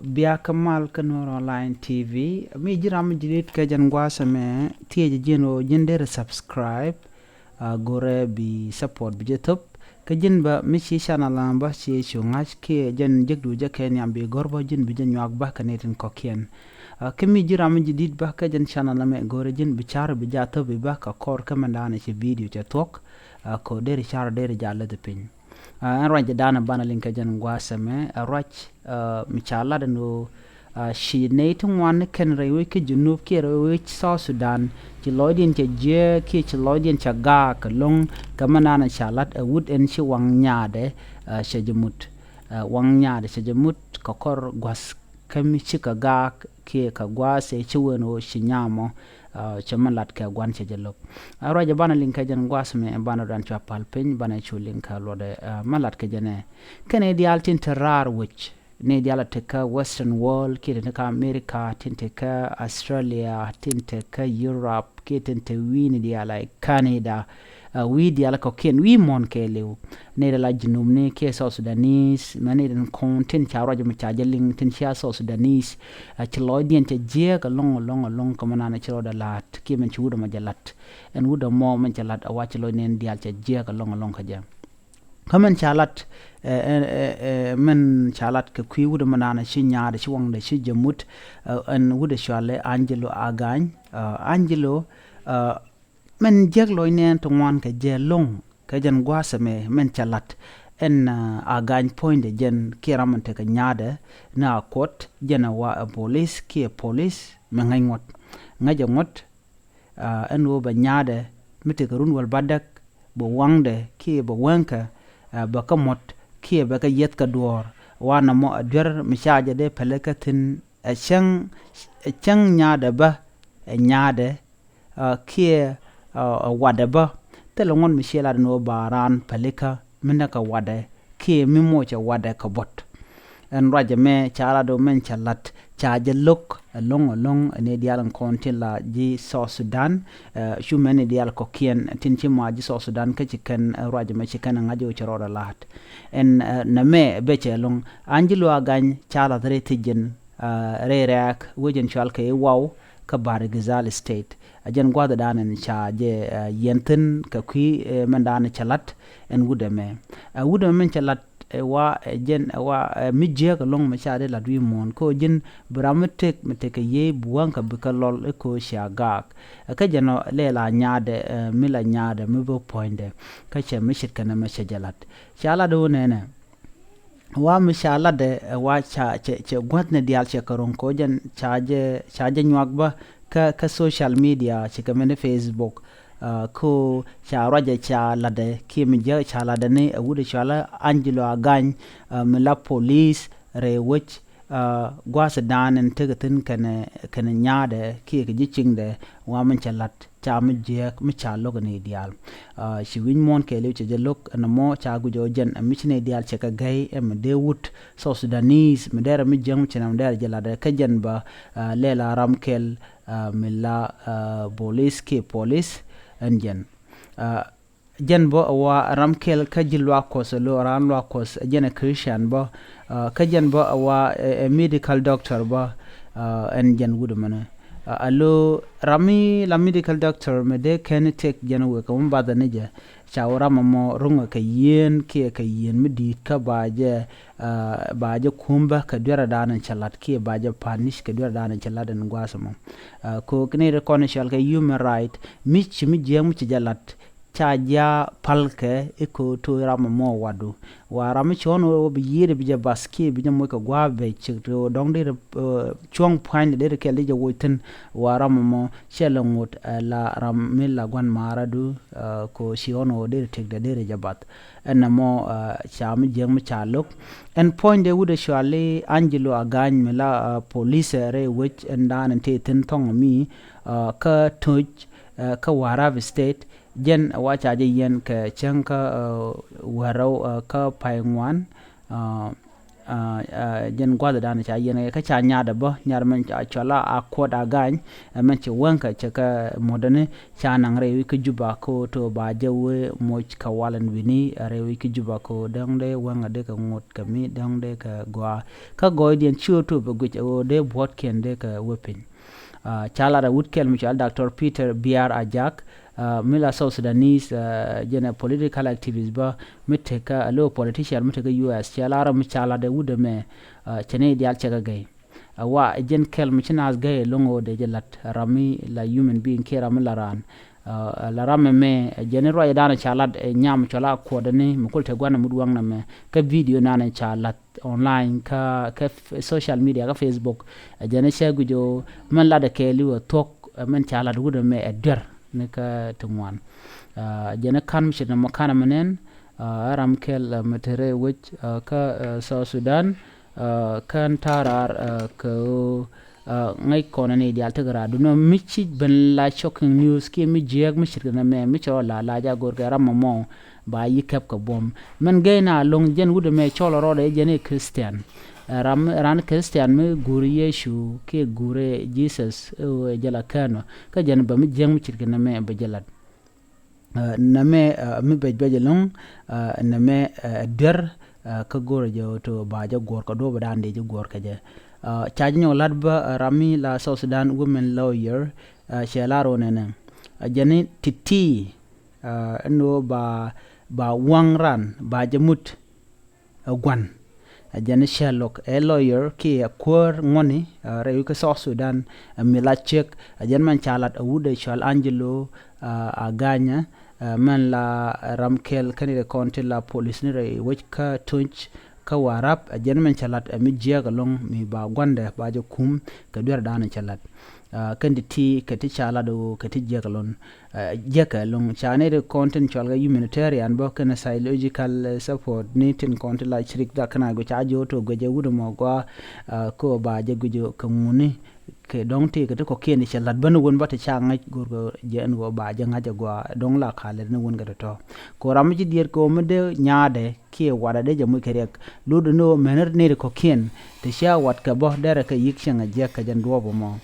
bia kamal kanor online tv mi jiram jidit ka jangwa same tie jeno jendere subscribe gore bi support bi jetop ka jin ba mi ci channel ba ci ngach ke jen jegdu je ken yambe gorbo jin bi jen yak ba kanetin kokien kemi jiram jidit ba ka jen channel me gore jin bi char bi jato bi ba ka kor ka mandana ci video je tok ko dere char dere jalla de pin raj dana bana linka jan gwasame raj michala dano shi netung wan ken rewe ke junub ke rewe South Sudan ci loidin ci je ke ci loidin ci ga ka long kamanana chalat wood en ci wang nyaade shejemut wang nyaade shejemut ka kor gwas kami ci ka ga ke ka gwase ci wono shi nyamo chamalat ka gwan che jelok araja bana linka jan gwasme bana dan cha palpin bana chu linka lode malat ka jane kene dial tin tarar which ne dial ka western world kite ka america tinte ka australia tinte ka europe tinte wini dial like canada we dial ko ken we mon ke lew ne la jinum ne ke South Sudanese mane den content cha raja mi cha jeling tin cha South Sudanese ci loidien ci je ka long ko manana ci roda lat ki men ci wudo ma jalat en wudo mo men ci lat awaci lo nen dial ci je ka long ka jam kamen chalat men chalat ka kwi wudo manana ci nyaade ci wonde ci jemut en wudo shale Angelo Agany Angelo men jeglo nen to wan ka je long ka jan gwasame men chalat en Agany point jen kiramante ka nyaade na kot jena wa police ki police me ngot ngaja ngot en wo ba nyaade mite ka run wal badak bo wangde ki bo wanka ba ka mot ki ba ka yet ka dor wana mo der mi shaaje de pelekatin chang nyaade ba nyaade ki wada ba telongon mi shela no baran peleka minna ka wada ki mimo cha wada ka bot en raja me chala do men chalat chaje lok long ne dialan kontin la ji South Sudan shu men dial ko kien tin ci ma ji South Sudan ka ci kan raja me ci kan ngajo ci roda lat en na me be ci long Angelo Agany chala dre tijin rerak wojen chal ka waw ka bar gizal state ajen gwada danen chaje yenten ka kwi men dan chalat en wudame men chalat wa jen wa mijje ka long ma chade la dwi mon ko jin bramatek meteke ye buwanka bika lol ko shagak ka jeno lela nyaade mila nyaade mibo poinde ka che mishit kana ma shajalat chala do nene wa mishala de wa cha che gwatne dial che karon ko jen chaje nywagba ka social media che ka mene Facebook ko cha raja cha lade ki mi je cha lade ne wude chala Angelo Agany mila police re wich gwasa danen tegatin kana nyaade ki ke jichingde wa man chalat cha mi je mi cha logane dial shi win mon ke le che lok na mo cha gujo jen mi chine dial che ka gai em de wut so Sudanese mi dera mi jeng chenam dera jelade ka jen ba lela ramkel mila police enjen jen bo wa ramkel ka jilwa kos lo ran lo kos jen Christian bo ka jen bo wa medical doctor bo enjen wudu mana allo rami la medical doctor me de can take jen we ko ba da neje chawra mo runga ka yen mi di ka baje kumba ka dira danan chalat ki baje panish ka dira danan chalat en gwasamo ko kne reconnaissance ka human right mi jemu ci jalat chaja palke iko to rama mo wadu wa rami chono bi yire bi baski bi mo ka gwabe ci to dong de chong point de ke le woten wa rama mo chelangot la ram milla gwan maradu ko siono de tek de jabat en mo cham jeng mi chalok en point de wude shwale Angelo Agany mila police re which en dan te tin tong mi ka tuj ka Warabe state jen wacha je yen ka chanka warau ka paingwan jen gwada dana cha yen ka cha nya da ba nyar man cha chola a ko da gan man che wanka che ka modane cha nang re wi ku juba ko to ba je we mo ka walan wini re wi ku juba ko dang de wanga de ka ngot ka mi dang de ka gwa ka go dien chu to ba gu o de bot ken de ka wepin chala da wutkel mi chal Dr. Peter Biar Ajak mila South Sudanese jena political activist ba miteka alo politician miteka US chala ra mi chala de wude me chene dial chega gay wa jen kel mi china as gay longo de jelat rami la human being kera mi laran la rame me jene ro dana chala nyam chala ko de ni mukul te gwana mudwang na me ka video nana chala online ka social media ka Facebook jene shegu jo man la de keli wo tok man chala wude me eder ne ka tungwan jene kan mi na makana manen aram kel metere wich ka South Sudan kan tarar ko ngai kona ne dial tagra duno michi ben la shocking news ke mi jeg mi shirna me mi chola la ja gor ga rammo ba yi kep ko bom men gaina long jen wude me cholo rode jene Christian ran Christian mi guri Yesu ke gure Jesus jala kano ka jen ba mi jeng mi shirna me ba jalat na me mi be long na me der ka gor jo to ba ja gor ko do ba dande jo gor ka je charging ladba rami la South Sudan women lawyer shelaro nene jani titi no ba wangran ba jamut gwan jani sherlock a lawyer ki kor ngoni reyu ka South Sudan milachek jan man chalat awude shal Angelo aganya man la ramkel kanide konti la police ni re wika tunch ka warap jen man chalat mi jiya long mi ba gwande ba jo kum ka dur dana chalat kandi ti ka ti chala do ka ti jiya lon jeka long chane de content chalga humanitarian bo kana psychological support ni tin content la chirik da kana go chajo to go je wudo mo go ko ba je go ko muni ke dong ti ke ko keni chalat banu won bata changa go je en go ba je ngaja go dong la khale ne won ga to ko ram ji dier ko mede nyaade ke wada de jamu kerek ludo no mener ne ko ken te sha wat ka bo dere ka yik changa je ka jan do bo mo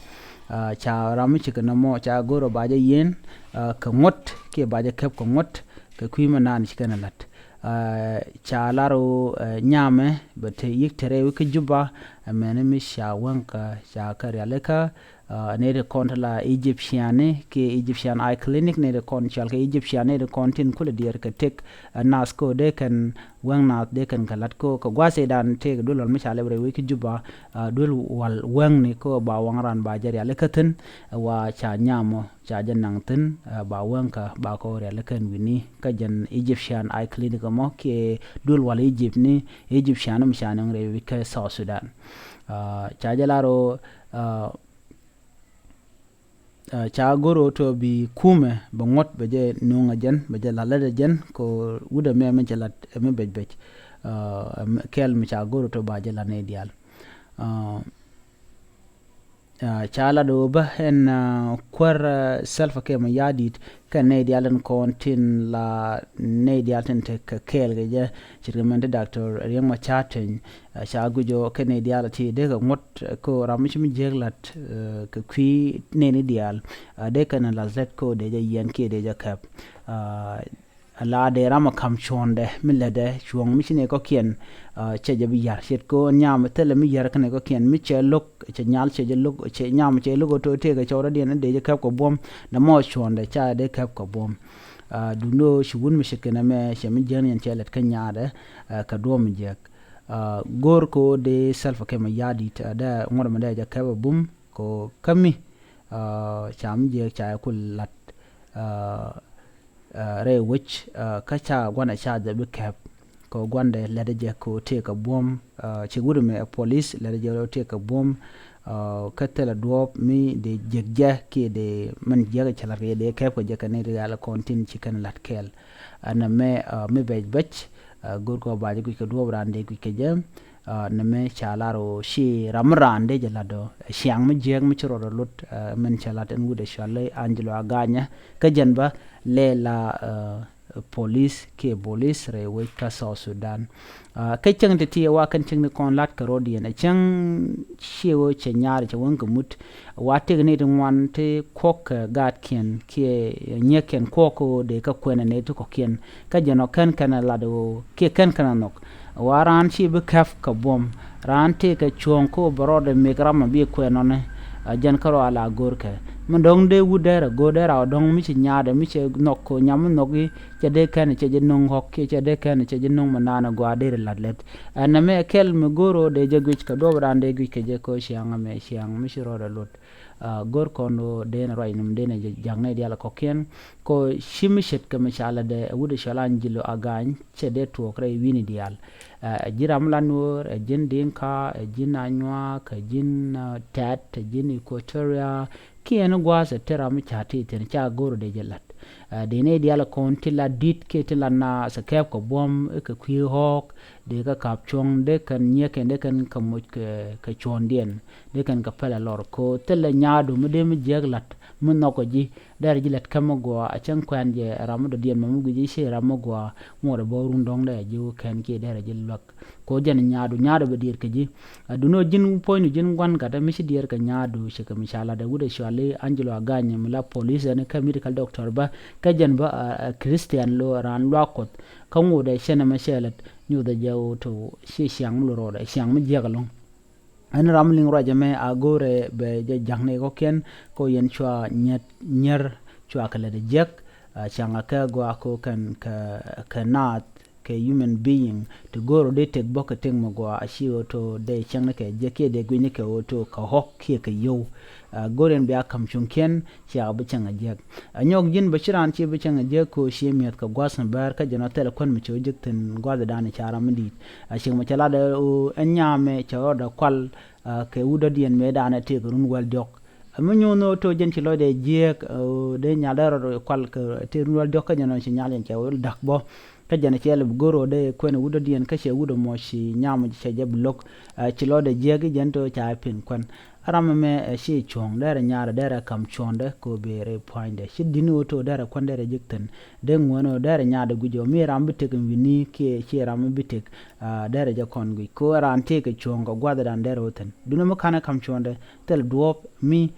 cha ram chi ka mo cha goro ba je yen ka ngot ke ba je kep ko ngot ka kuima nan chi kana lat cha laro nyame bete yik tere wi juba mene mi sha wanka sha karyaleka ne de kontala Egyptian ke Egyptian eye clinic ne de konchal ke Egyptian ne de kontin kula dier ka tek nasko de kan wangna de kan kalat ko gwase dan te dulol mi chale bre wi juba dul wal wang ni ko ba wangran ba jar yalekaten wa cha nyamo cha janang tin ba wanka ba ko yalekan wini ka jan Egyptian eye clinic mo ke dul wal Egypt ni Egyptian mi chanang re wi ka South Sudan cha jalaro cha goro to bi kume ba ngot be je nunga jen be je lalade jen ko wuda me men jalat me bej kel mi cha goro to ba je la ne dial cha la do ba en kwar selfa ke ma yadit ka ne dialen kontin la ne dialten te ka kel ge je chirmente Dr. Riang ma chaten cha gujo ke ne dialati de ga ngot ko ramish mi jeglat ka kwi ne ni dial de kana la zet ko de je yen ke de je kap ala de rama kam chonde milade chuong mi chine ko kien che je bi yar shet ko nyam tele mi yar kane ko kien mi che lok che nyal che je lok che nyam che lok to te ga chora de de je kap ko bom na mo chonde cha de kap ko bom du no shugun mi shekena me che mi jen yen che let kanya de ka do mi je gor ko de self ke ma yadi ta da ngor ma de je kap bum ko kami cham je cha kul lat re which kacha gwana cha da bikap ko gwande lede je ko take a bomb chigudu me police lede je take a bomb katela duop mi de jegja ke de man jaga chala re de kap ko jaka ne real kontin chicken lat kel ana me me bej gur ko baje ko duop rande ko ke jam na me chalaro shi ramrande je lado siang mi jeg mi choro lut men chala ten wude shale Angelo aganya ka janba le la police ke police re we ka South Sudan kai chang de ti wa kan chang ne kon lat ka rodi na chang shewo che nyar che won mut wa te ne dun wan te kok gat ken ke nye ken koko de ka kwena ne to ken ka jeno kan kana lado ke kan kana nok waran chi be kaf ka bom ran te ka chon ko brode me grama bi kweno ne jan karo ala gorka mun dong de wudera godera dong mi ci nyaade mi ci nokko nyam nogi ci de kan ci je nong hokke ci de kan ci je nong manana gwa de ladlet na me kel me goro de je gwich ka do brande gwich ke je ko shianga me shiang mi ci roda lot gor kono de na ray num de ne jangne de ala ko ken ko shimishet ka mashala de wude shalanjilo agany ci de to kray wini dial jiram lanur jin dinka jin anywa ka jin tat jin equatoria kien gwaza tera mi chati ten cha goro de jelat de ne diala kon tilla dit ke tilla na sa kep ko bom ke kwi hok de ka kap chong de kan nye ken de kan kamuj ke chon dien de kan ka pala lor ko tilla nyaadu mu de mi jeglat mu noko ji der jilet kamago a chan kwan je ramu de dien mu gi she ramu go mo de borun dong de ju ken ke der jilak ko jen nyaadu be dir ke ji duno jin point jin gwan ga da mi shi dir ka nyaadu she ka mishala de wude shwale angelo aganye mula police ne ka medical doctor ba ka jen ba christian lo ran lokot ka ngode shena mashelet nyu da jaw to she shang lo ro da shang mi jegalong an ramling roja me agore be je jangne ko ken ko yen chwa nyer chwa kala de jek changa ka go ko kan ka nat ke human being to go de tek boka ting mo go ashiwo to de changa ke je ke de gwini ke oto ka hok ke yo goren be akam chunken cha bu changa jek anyok jin bashiran chi bu changa jek ko shi miet ka gwasan bar ka jana tele kon mi chojik ten gwada dani chara mindi shi ma chala de enya me cha da kwal ke uda dien me dana te run wal jok amunyo no to jen chi lo de jek de nyadaro kwal ke te run wal jok ka jana shi nyalen cha wal dak bo ka jana chele goro de kwene uda dien ka she uda mo shi nyam che je blok chi lo de jek jento cha pin kwan arama me shi chong dere nyaara dere kam chonde ko bere poinde shi dinu to dere kwandere jikten de ngono dere nyaade gujo mi rambe tekum wini ke shi rambe bitek dere ja kon gui ko ran te ke chongo gwada dan dere hoten dunu mo kana kam chonde tel duop mi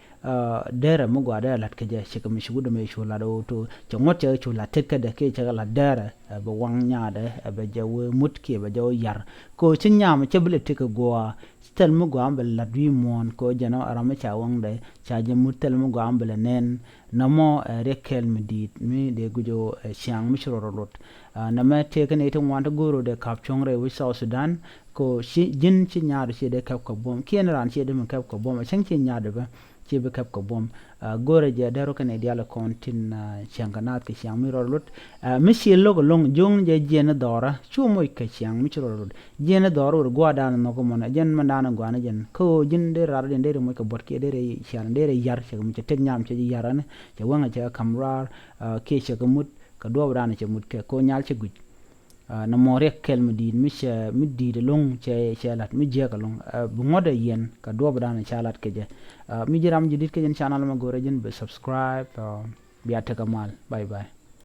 dere mo gwada lat ke je shi kam shi gudo me shula do to chongote chula tekke de ke chagala dere be wang nyaade be jawe mutke be jaw yar ko chinyama chebele teke goa tel mo gwamba la dwi mon ko jano arama cha wongde cha je mutel mo gwamba nen namo rekel medit mi de gujo siang mishro lot na me teke ne to wanta goro de kapchong re wi South Sudan ko jin chi nyaar shi de kap ko bom kien ran shi de mo kap ko bom chen chi nyaar de ba chi be kap ko bom gore je daro kane diala kontin changanat ke siang mi ro lot mi shi logo long jong je jena dora chu mo ke siang mi chro lot jena dora go da no ko mon jen mandana go na jen ko jin de rar de mo ko bot ke de re sian de re yar che mi che tek nyam che yarane che wanga che kamrar ke che ko mut ka do brana che mut ke ko nyal che guj na more kel medin mi che mi di de long che lat mi je ka long bu ngode yen ka do brana che lat ke je mi jiram jidit ke jen channel ma gore jen be subscribe bi ataka mal bye bye